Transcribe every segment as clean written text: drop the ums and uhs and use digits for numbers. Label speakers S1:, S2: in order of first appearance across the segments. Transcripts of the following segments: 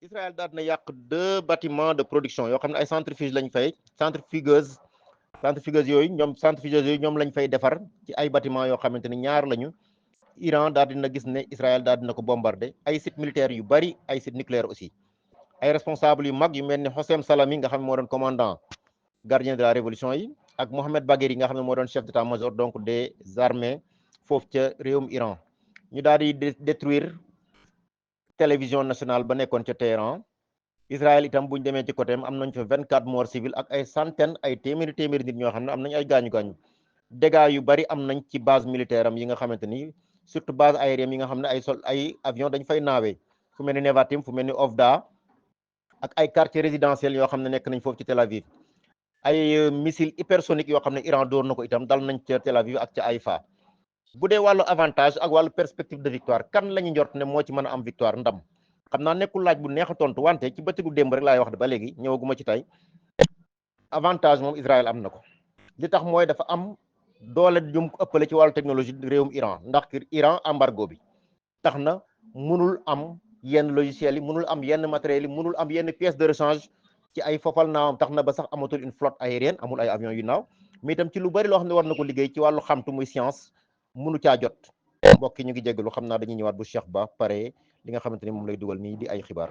S1: Israël daal dina yàq 2 bâtiments de production yoo xam ne ay centrifuge lañ fay centrifugeuse yooyu ñoom lañ fay defar ci ay bâtiments yoo xamante ni ñaar lañu. Iran daal dina gis ne Israël daal dina ko bombardé ay sites militaires yu bari ay sites nucléaires aussi ay responsables yu mag yu mel ni Hossein Salami nga xam ne moo doon commandant gardien de la révolution yi ak Mohamed Bagheri nga xam ne moo doon chef d'état-major donc des armées foofu ca réewum Iran ñu daal di détruire télévision nationale ba nekkoon ca Téhéran. Israël itam bu ñu demee ci côté am nañ fa 24 morts civils ak ay centaines ay téeméeri nit ñoo xam ne am nañ ay gaañu-gaañu dégâts yu bari am nañ ci base militaire am yi nga xamante ni surtout base aérienne yi nga xam ne ay avion dañ fay naawee fu mel ni Nevatim fu mel ni Ofda ak ay quartiers résidentiels yoo xam ne nekk nañ foofu ci Tel Aviv ay missiles hypersoniques yoo xam ne Iran door na ko itam dal nañ ca Tel Aviv ak ca Haïfa bu dee wàllu avantage ak wàllu perspective de victoire kan la ñu njort ne moo ci mën a am victoire ndam xam naa nekkul laaj bu neex a tontu wante ci bëccëgu démb rek laay wax de ba léegi ñëwaguma ci tey avantage moom Israël am na ko li tax mooy dafa am doole jum ëppale ci wàllu technologie réewum Iran ndax Iran embargo bi tax na mënul am yenn logiciels yi mënul am yenn matériels yi mënul am yenn pièces de rechange ci ay fofal naawam tax na ba sax amatul une flotte aérienne amul ay avions yu naaw mais itam ci lu bari loo xam ne war na ko liggéey ci wàllu xamtu muy science mënu caa jot mbokk yi ñu ngi jéggalu xam naa dañuy ñëwaat bu Cheikh Ba pare li nga xamante ni moom lay dugal nii di ay xibaar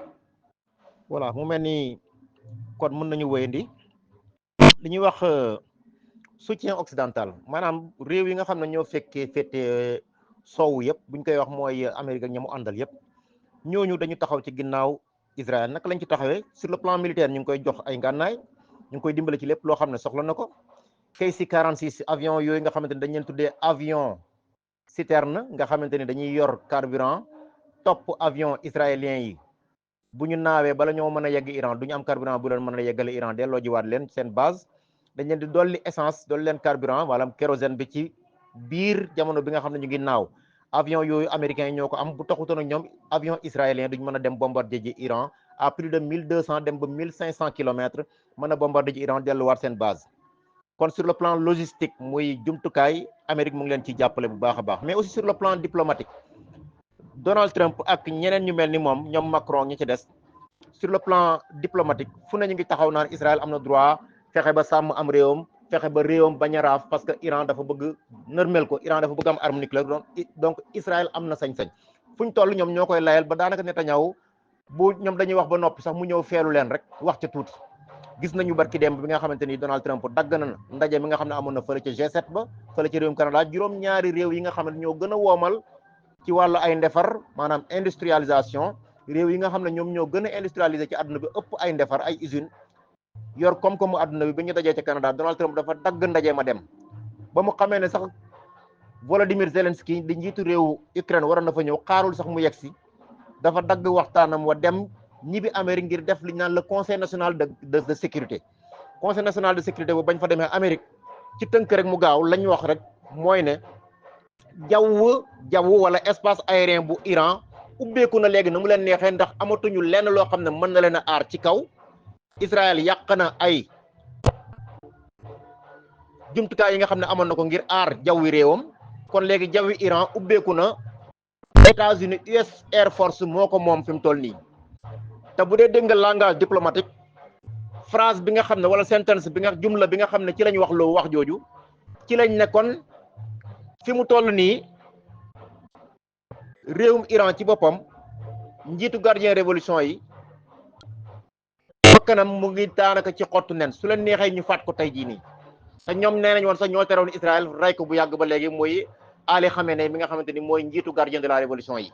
S1: voilà mu mel ni kon mën nañu wéyandi li ñuy wax soutien occidental maanaam réew yi nga xam ne ñoo fekkee féete soowu yëpp buñ koy wax mooy Amérique ak ñamu àndal yëpp ñooñu dañu taxaw ci ginnaaw Israël naka lañ ci taxawee sur le plan militaire ñu ngi koy jox ay ngànnaay ñu ngi koy dimbale ci lépp loo xam ne soxla na ko KC-46 avion yooyu nga xamante ni dañ leen tuddee avion citerne nga xamante ni dañuy yor carburant topp avion israélien yi bu ñu naawee bala ñoo mën a yegg Iran du ñu am carburant bu leen mën a yeggale Iran delloo jiwaat leen seen base dañ leen di dolli essence dolli leen carburant wala kérosène bi ci biir jamono bi nga xam ne ñu ngi naaw avion yooyu américains yi ñoo ko am bu taxutoon ak ñoom avion israélien duñ mën a dem bombarder ji Iran à plus de 1200 dem ba 1500 kilomètres mën a bombarder ji Iran delluwaat seen base kon sur le plan logistique muy jumtukaay Amérique mu ngi leen ci jàppale bu baax a baax mais aussi sur le plan diplomatique Donald Trump ak ñeneen ñu mel ni moom ñoom Macron ñi ci des sur le plan diplomatique fu ne ñu ngi taxaw naan Israël am na droit fexe ba sàmm am réewam fexe ba réewam bañ a raaf parce que Iran dafa bëgg nërmel ko Iran dafa bëgg am arme nucléaire donc Israël am na sañ-sañ fu ñu toll ñoom ñoo koy layal ba daanaka Netanyahu bu ñoom dañuy wax ba noppi sax mu ñëw feelu leen rek wax ca tuuti gis nañu barki démb bi nga xamante ni Donald Trump dagg na ndaje mi nga xam ne amoon na fële ca G7 ba fële ca réewum Canada juróom-ñaari réew yi nga xam ne ñoo gën a woomal ci wàllu ay ndefar maanaam industrialisation réew yi nga xam ne ñoom ñoo gën a industrialiser ci àdduna bi ëpp ay ndefar ay usine yor koom-koomu àdduna bi ñu dajee ca Canada Donald Trump dafa dagg ndaje ma dem ba mu xamee ne sax Volodymyr Zelensky di njiitu réewu Ukraine waroon na fa ñëw xaarul sax mu yegg si dafa dagg waxtaanam wa dem ñibbi Amérique ngir def li ñu naan le conseil national de sécurité conseil national de sécurité boobu bañ fa demee Amérique ci tënk rek mu gaaw lañ wax rek mooy ne jaww wala espace aérien bu Iran ubbeeku na léegi na mu leen neexee ndax amatuñu lenn loo xam ne mën na leen a aar ci kaw Israël yàq na ay jumtukaay yi nga xam ne amoon na ko ngir aar jawwi réewam kon léegi jawwi Iran ubbeeku na États-Unis US Air Force moo ko moom fi mu toll nii te bu dee dégg nga langage diplomatique phrase bi nga xam ne wala sentence bi nga jumla bi nga xam ne ci lañ wax loo wax jooju ci lañ ne kon fi mu toll nii réewum Iran ci boppam njiitu gardien révolution yi bakkanam mu ngi daanaka ci xottu nen su leen neexee ñu faat ko tey jii nii te ñoom nee nañ woon sax ñoo terewoon Israël rey ko bu yàgg ba léegi muy Ali Khamenei mi nga xamante ni mooy njiitu gardien de la révolution yi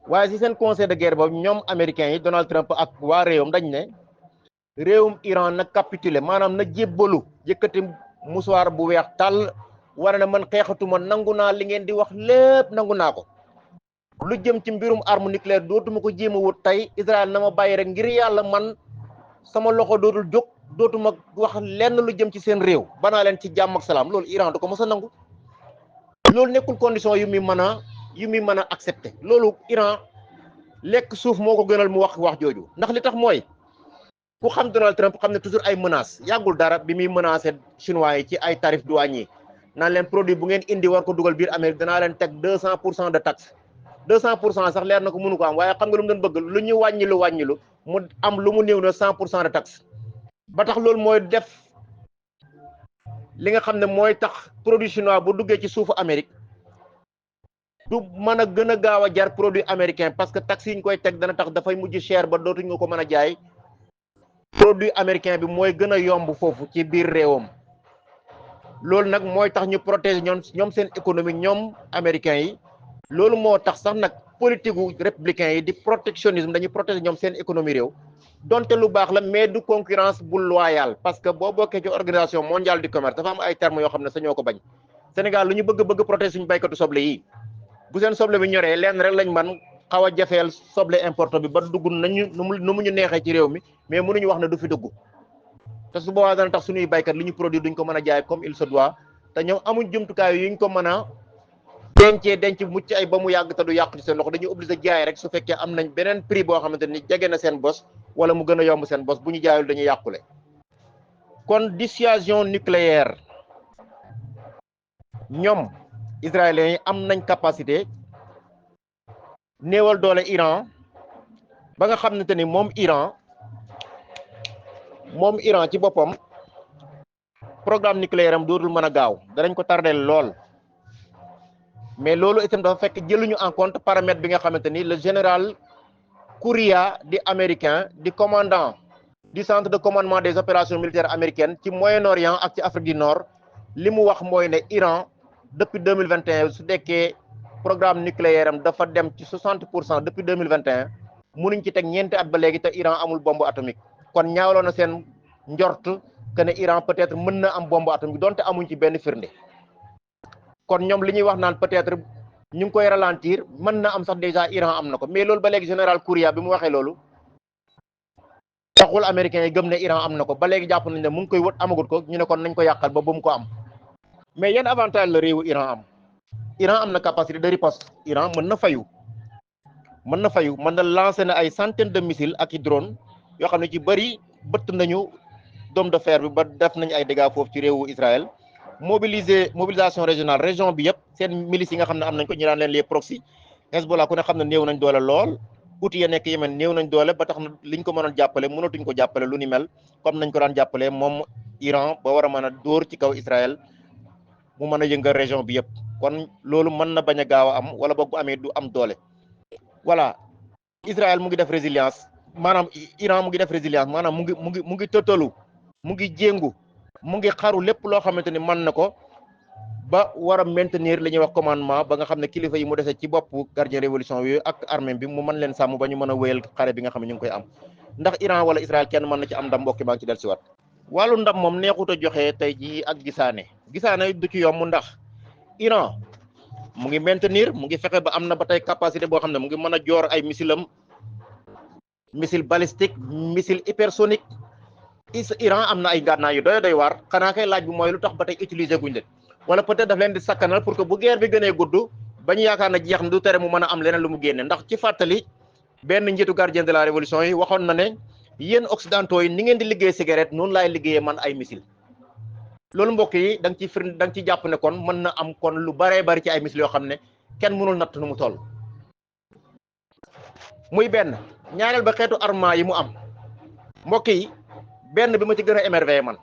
S1: waaye si seen conseil de guerre boobu ñoom américains yi Donald Trump ak waa réewam dañ ne réewum Iran na capituler maanaam na jébbalu yëkkati musuwaar bu weex tàll war na man xeexatuma nangu naa li ngeen di wax lépp nangu naa ko lu jëm ci mbirum arme nucléaire dootuma ko jéem a wut tey Israël na ma bàyyi rek ngir yàlla man sama loxo dootul jóg dootuma wax lenn lu jëm ci seen réew banaa leen ci jàmm ak salaam loolu Iran du ko mës a nangu loolu nekkul condition yu muy mën a accepter loolu Iran lekk suuf moo ko gënal mu wax jooju ndax li tax mooy ku xam Donald Trump xam ne toujours ay menaces yàggul dara bi muy menacé chinois yi ci ay tarif douanier naan leen produit bu ngeen indi war ko dugal biir Amérique danaa leen teg 200% de taxe 200% sax leer na ko mënu ko am waaye xam nga lu mu doon bëgg lu ñu wàññilu mu am lu mu néew na 100% de taxe ba tax loolu mooy def li nga xam ne mooy tax produit chinois bu duggee ci suufu Amérique du mën a gën a gaaw a jar produit américain parce que taxe yi ñu koy teg dana tax dafay mujj cher ba dootuñ nga ko mën a jaay produit américain bi mooy gën a yomb foofu ci biir réewam loolu nag mooy tax ñu protéger ñoom seen économie ñoom américains yi loolu moo tax sax nag politique gu républicain yi di protectionnisme dañuy protéger ñoom seen économie réew donte lu baax la mais du concurrence bu loyale parce que boo bokkee ci organisation mondiale du commerce dafa am ay termes yoo xam ne sañoo ko bañ Sénégal lu ñu bëgg protéger suñu baykatu soble yi bu seen soble bi ñoree leen rek lañ man xaw a jafeel soble importé bi ba dugg nañu nu mu ñu neexee ci réew mi mais mënuñu wax ne du fi dugg te su boobaa dana tax suñuy baykat li ñu produit duñ ko mën a jaay comme il se doit te ñoom amuñ jumtukaay yuñ ko mën a denc mucc ay ba mu yàgg te du yàqu ci seen loxo dañuy obligé jaay rek su fekkee am nañ beneen prix boo xamante ni jege na seen bos wala mu gën a yomb seen bos bu ñu jaayul dañuy yàqule kon dissuasion nucléaire ñoom israéliens yi am nañ capacité néewal doole Iran ba nga xamante ni moom Iran ci boppam programme nucléaire am dootul mën a gaaw danañ ko tardeel lool mais loolu itam dafa fekk jëluñu en compte paramètre bi nga xamante ni le général Kouria di américain di commandant du centre de commandement des opérations militaires américaines ci Moyen-Orient ak ci Afrique du Nord li mu wax mooy ne Iran depuis 2021 su dekkee programme nucléaire am dafa dem ci 60% depuis 2021 munuñ ci teg ñeenti at ba léegi te Iran amul bombe atomique kon ñaawloo na seen njort que ne Iran peut-être mën na am bombe atomique donte amuñ ci benn firnde kon ñoom li ñuy wax naan peut-être ñu ngi koy ralentir mën na am sax déjà Iran am na ko mais loolu ba léegi général Kouria bi mu waxee loolu taxul américains yi gëm ne Iran am na ko ba léegi jàpp nañ ne mu ngi koy wët amagut ko ñu ne kon nañ ko yàqal ba mu ko am mais yan avantage la réewu Iran am na capacité de riposte Iran mën na fayu mën na lancer na ay centaines de missiles ak i drone yoo xam ne ci bëri bëtt nañu dôme de fer bi ba def nañu ay dégâts foofu ci réewu Israël mobilisation régionale région bi yëpp seen milices yi nga xam ne am nañ ko ñu daan leen les proxy Hezbollah ku ne xam ne néew nañ doole lool outils ya nekk Yémen néew nañ doole ba tax na liñ ko mënoon jàppale mënatuñ ko jàppale lu ni mel comme nañ ko daan jàppale moom Iran ba war a mën a dóor ci kaw Israël mu mën a yëngal région bi yëpp kon loolu mën na bañ a gaaw a am wala boog bu amee du am doole voilà Israël mu ngi def résilience maanaam Iran mu ngi def résilience maanaam mu ngi tëtalu mu ngi jéngu mu ngi xaru lépp loo xamante ni mën na ko ba war a maintenir li ñuy wax commandement ba nga xam ne kilifa yi mu dese ci bopp gardien révolution yooyu ak armée bi mu mën leen sàmm ba ñu mën a wéyal xare bi nga xam ne ñu ngi koy am ndax Iran wala Israël kenn mën na ci am ndam mbokki maa ngi ci del siwaat wàllu ndam moom neexut a joxe tey jii ak gisaane du ci yomb ndax Iran mu ngi maintenir mu ngi fexe ba am na ba tey capacité boo xam ne mu ngi mën a joor ay missile balistique missile hypersonique Iran am na ay gànnaay yu doy waar xanaa kay laaj bi mooy lu tax ba tey utiliser guñ leen wala peut-être daf leen di sakkanal pour que bu guerre bi gënee gudd ba ñu yaakaar na jeex na du tere mu mën a am leneen lu mu génne ndax ci fàttali benn njiitu gardien de la révolution yi waxoon na ne yéen occidentaux yi ni ngeen di liggéey cigarette noonu laay liggéeyee man ay missile loolu mbokk yi da nga ci jàpp ne kon mën na am kon lu baree bari ci ay missile yoo xam ne kenn mënul natt nu mu toll muy benn ñaareel ba xeetu armement yi mu am mbokk yi benn bi ma ci gën a émerveillé man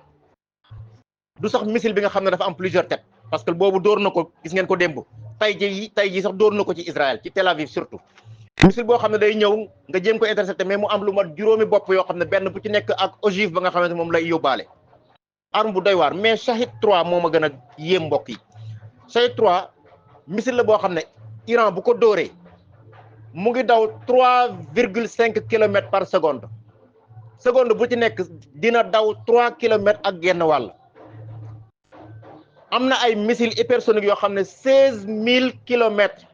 S1: du sax missile bi nga xam ne dafa am plusieurs têtes parce que boobu dóor na ko gis ngeen ko démb tey ji sax dóor na ko ci Israël ci Tel Aviv surtout missile boo xam ne day ñëw nga jéem ko intercepter mais mu am lu mat juróomi bopp yoo xam ne benn bu ci nekk ak ogive ba nga xamante moom lay yóbbaale arme bu doy waar mais Shahid 3 moo ma gën a yéem mbokk yi Shahid 3 missile la boo xam ne Iran bu ko dóoree mu ngi daw 3,5 kilomètres par seconde bu ci nekk dina daw 3 kilomètres ak genn wàll am na ay missiles hypersoniques yoo xam ne 16000 kilomètres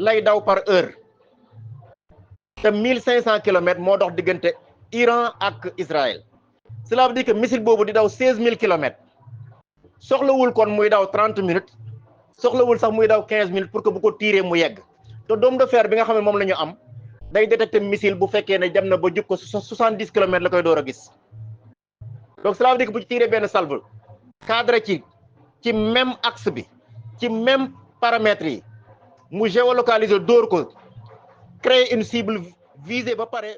S1: lay daw par heure te 1500 kilomètres moo dox diggante Iran ak Israël cela veut dire que missile boobu di daw 16000 kilomètres soxlawul kon muy daw 30 minutes soxlawul sax muy daw 15 minutes pour que bu ko tiiree mu yegg te dôme de fer bi nga xam ne moom la ñu am day détecter missile bu fekkee ne dem na ba jub ko 70 kilomètres la koy door a gis donc cela veut dire que bu ci tiiree benn salve cadre ci même axe bi ci même paramètres yi mu géolocaliser dóor ko créer une cible visée ba pare